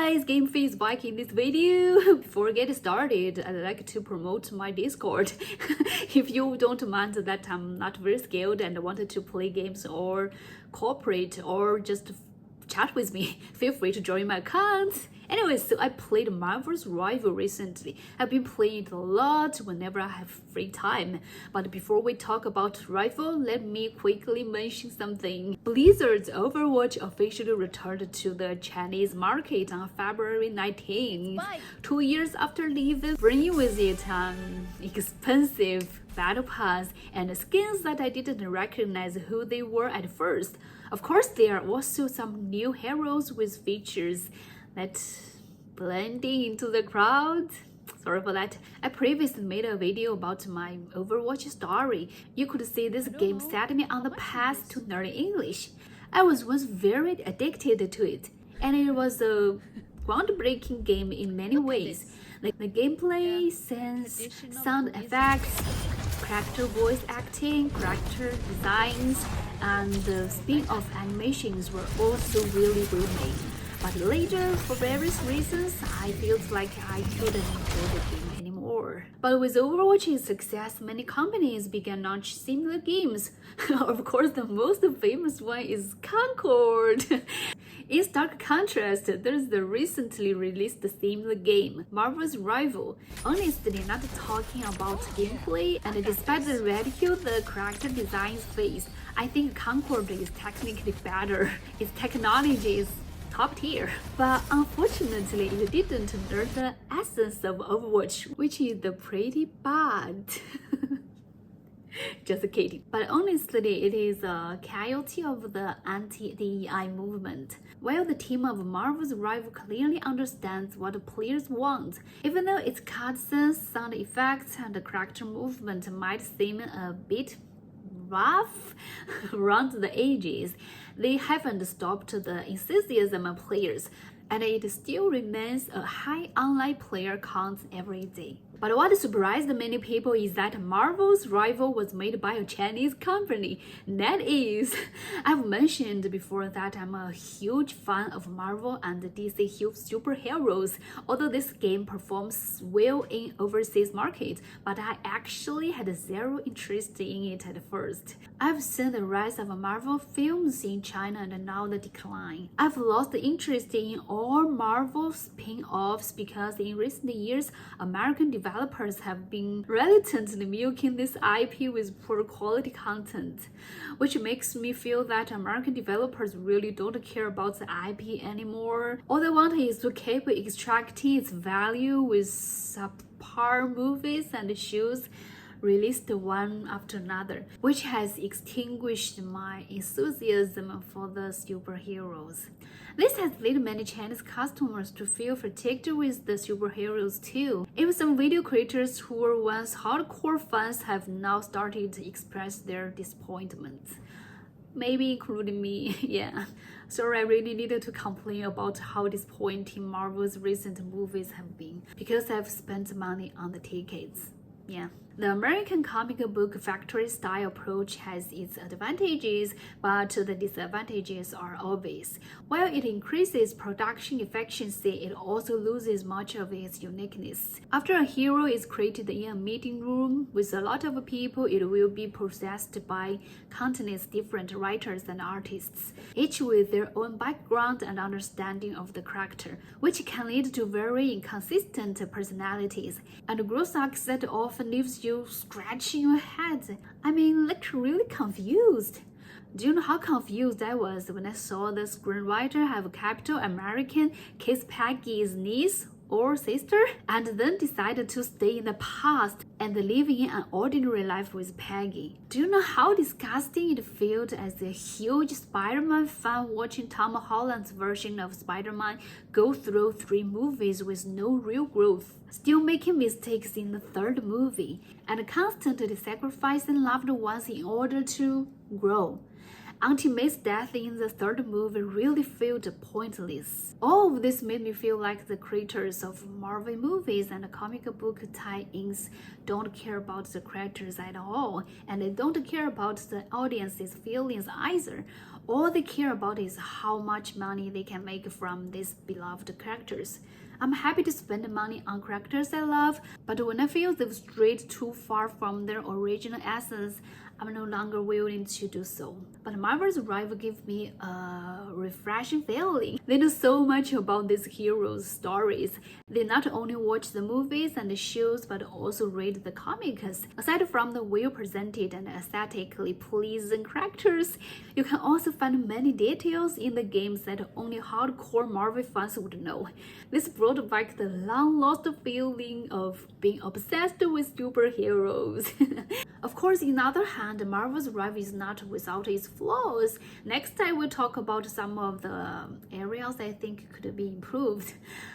guys, Fei-fiiii is back in this video. Before I get started, I'd like to promote my Discord. If you don't mind that I'm not very skilled and wanted to play games or cooperate or just chat with me, feel free to join my account. Anyways, so I played Marel'sRival recently. I've been playing it a lot whenever I have free time. But before we talk about Rival, let me quickly mention something. Blizzard's Overwatch officially returned to the Chinese market on February 19th. 2 years after leaving, bringing with it an expensive battle pass and skins that I didn't recognize who they were at first. Of course, there are also some new heroes with features that blending into the crowd. Sorry for that. I previously made a video about my Overwatch story. You could see this game set me on the path to learning English. I was once very addicted to it, and it was a groundbreaking game in many ways. Like the gameplay, sense, sound effects, character voice acting, character designs, and the spin-off animations were also really well made. But later, for various reasons, I felt like I couldn't enjoy the game anymore. But with Overwatch's success, many companies began launching similar games. Of course, the most famous one is Concord. In stark contrast, there's the recently released similar game, Marel'sRival. Honestly, not talking about gameplay, and despite the ridicule the character designs face, I think Concord is technically better. Its technology is top tier. But unfortunately, it didn't learn the essence of Overwatch, which is the pretty bad. Just kidding. But honestly, it is a casualty of the anti-DEI movement. While the team of Marel'sRival clearly understands what players want, even though its cutscenes, sound effects, and character movement might seem a bit rough around the edges, they haven't stopped the enthusiasm of players, and it still remains a high online player count every day. But what surprised many people is that Marel'sRival was made by a Chinese company. That is, I've mentioned before that I'm a huge fan of Marvel and DC superheroes, although this game performs well in overseas markets, but I actually had zero interest in it at first. I've seen the rise of Marvel films in China and now the decline. I've lost interest in all Marvel spin-offs because in recent years, American developers have been reluctantly milking this IP with poor quality content, which makes me feel that American developers really don't care about the IP anymore. All they want is to keep extracting its value with subpar movies and shows released one after another, which has extinguished my enthusiasm for the superheroes. This has led many Chinese customers to feel fatigued with the superheroes too. Even some video creators who were once hardcore fans have now started to express their disappointment. Maybe including me, yeah. Sorry, I really needed to complain about how disappointing Marvel's recent movies have been, because I've spent money on the tickets. Yeah. The American comic book factory style approach has its advantages, but the disadvantages are obvious. While it increases production efficiency, it also loses much of its uniqueness. After a hero is created in a meeting room with a lot of people, it will be processed by countless different writers and artists, each with their own background and understanding of the character, which can lead to very inconsistent personalities and growth arcs that often leaves you scratching your head. I mean, like really confused. Do you know how confused I was when I saw the screenwriter have Captain American kiss Peggy's niece or sister, and then decided to stay in the past and live in an ordinary life with Peggy? Do you know how disgusting it felt as a huge Spider-Man fan watching Tom Holland's version of Spider-Man go through 3 movies with no real growth, still making mistakes in the 3rd movie, and constantly sacrificing loved ones in order to grow? Auntie May's death in the 3rd movie really felt pointless. All of this made me feel like the creators of Marvel movies and comic book tie-ins don't care about the characters at all, and they don't care about the audience's feelings either. All they care about is how much money they can make from these beloved characters. I'm happy to spend money on characters I love, but when I feel they've strayed too far from their original essence, I'm no longer willing to do so. But Marvel's Rival give me a refreshing feeling. They know so much about these heroes' stories. They not only watch the movies and the shows, but also read the comics. Aside from the well-presented and aesthetically pleasing characters, you can also find many details in the games that only hardcore Marvel fans would know. This brought back the long-lost feeling of being obsessed with superheroes. Of course, on the other hand, Marvel's Rival is not without its flaws. Next time we'll talk about some of the areas I think could be improved.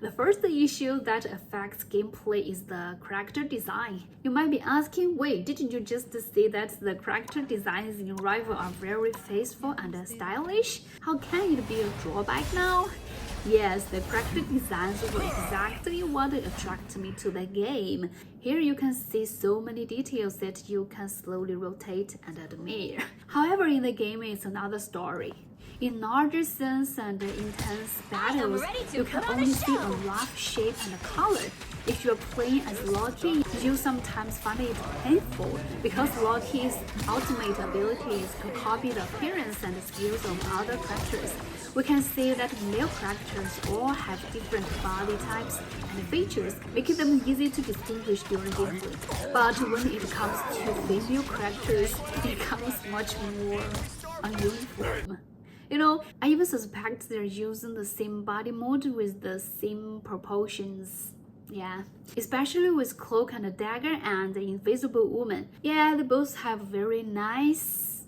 The first issue that affects gameplay is the character design. You might be asking, wait, didn't you just say that the character designs in Rival are very faithful and stylish? How can it be a drawback now? Yes, the character designs were exactly what attracted me to the game. Here you can see so many details that you can slowly rotate and admire. However, in the game it's another story. In larger scenes and intense battles, you can only see a rough shape and color. If you're playing as Loki, you sometimes find it painful because Loki's ultimate ability is to copy the appearance and skills of other characters. We can see that male characters all have different body types and features, making them easy to distinguish during gameplay. But when it comes to female characters, it becomes much more ununiform. I even suspect they're using the same body mode with the same proportions. Yeah, especially with Cloak and Dagger and the Invisible Woman. Yeah, they both have very nice,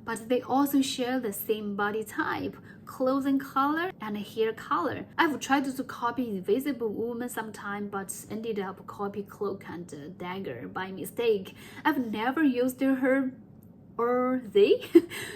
but they also share the same body type, clothing color, and hair color. I've tried to copy Invisible Woman sometime, but ended up copying Cloak and Dagger by mistake. I've never used her or they,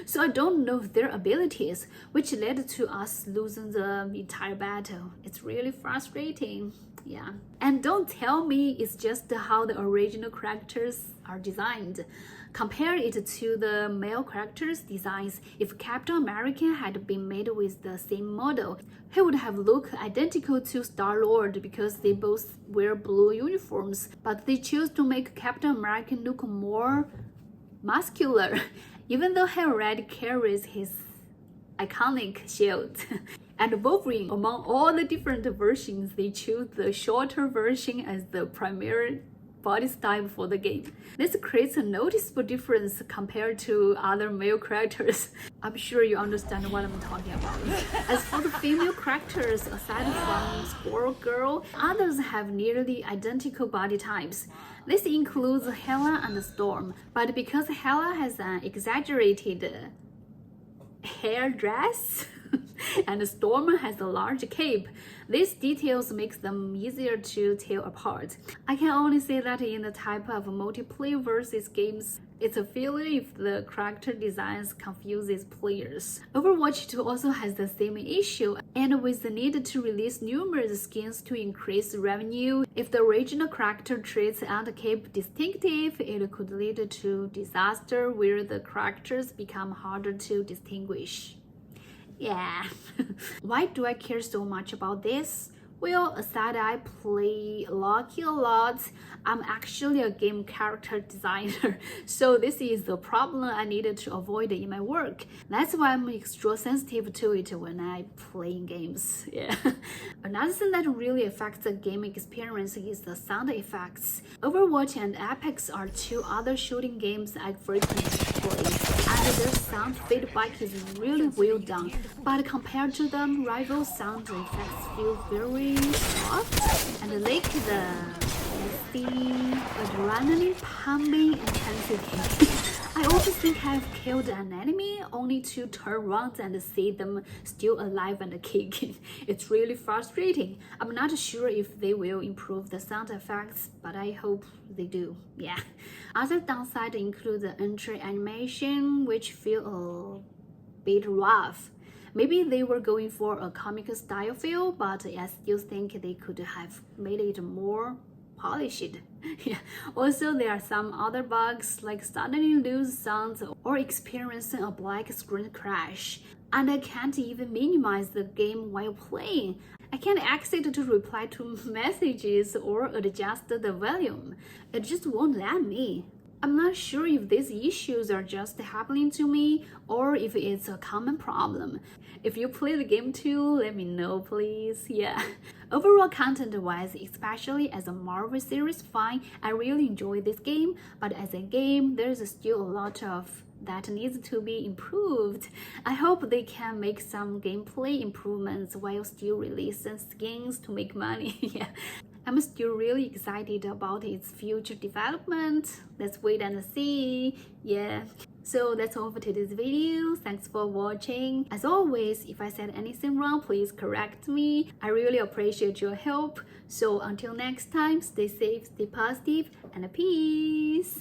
so I don't know their abilities, which led to us losing the entire battle. It's really frustrating. Yeah, and don't tell me it's just how the original characters are designed. Compare it to the male characters' designs. If Captain America had been made with the same model, he would have looked identical to Star-Lord because they both wear blue uniforms, but they chose to make Captain America look more muscular, even though he already carries his iconic shield. And Wolverine, among all the different versions, they chose the shorter version as the primary body style for the game. This creates a noticeable difference compared to other male characters. I'm sure you understand what I'm talking about. As for the female characters, aside from Squirrel Girl, others have nearly identical body types. This includes Hela and Storm, but because Hela has an exaggerated hair dress and Storm has a large cape, these details make them easier to tell apart. I can only say that in the type of multiplayer versus games, it's a failure if the character designs confuses players. Overwatch 2 also has the same issue, and with the need to release numerous skins to increase revenue, if the original character traits aren't kept distinctive, it could lead to disaster where the characters become harder to distinguish. Yeah. Why do I care so much about this? Well, aside I play Loki a lot, I'm actually a game character designer, so this is the problem I needed to avoid in my work. That's why I'm extra sensitive to it when I play in games. Yeah. Another thing that really affects the game experience is the sound effects. Overwatch and Apex are two other shooting games I frequently play, and their sound feedback is really well done. But compared to them, Rival sound effects feel very soft and like the adrenaline pumping intensity. I also think I've killed an enemy only to turn around and see them still alive and kicking. It's really frustrating. I'm not sure if they will improve the sound effects, but I hope they do. Yeah. Other downsides include the entry animation, which feel a bit rough. Maybe they were going for a comic style feel, but I still think they could have made it more polish it. Yeah. Also, there are some other bugs like suddenly lose sounds or experiencing a black screen crash. And I can't even minimize the game while playing. I can't exit to reply to messages or adjust the volume. It just won't let me. I'm not sure if these issues are just happening to me or if it's a common problem. If you play the game too, let me know, please. Yeah. Overall, content-wise, especially as a Marvel series fan, I really enjoy this game. But as a game, there's still a lot of that needs to be improved. I hope they can make some gameplay improvements while still releasing skins to make money. Yeah. I'm still really excited about its future development. Let's wait and see. Yeah. So that's all for today's video. Thanks for watching. As always, if I said anything wrong, please correct me. I really appreciate your help. So until next time, stay safe, stay positive, and peace.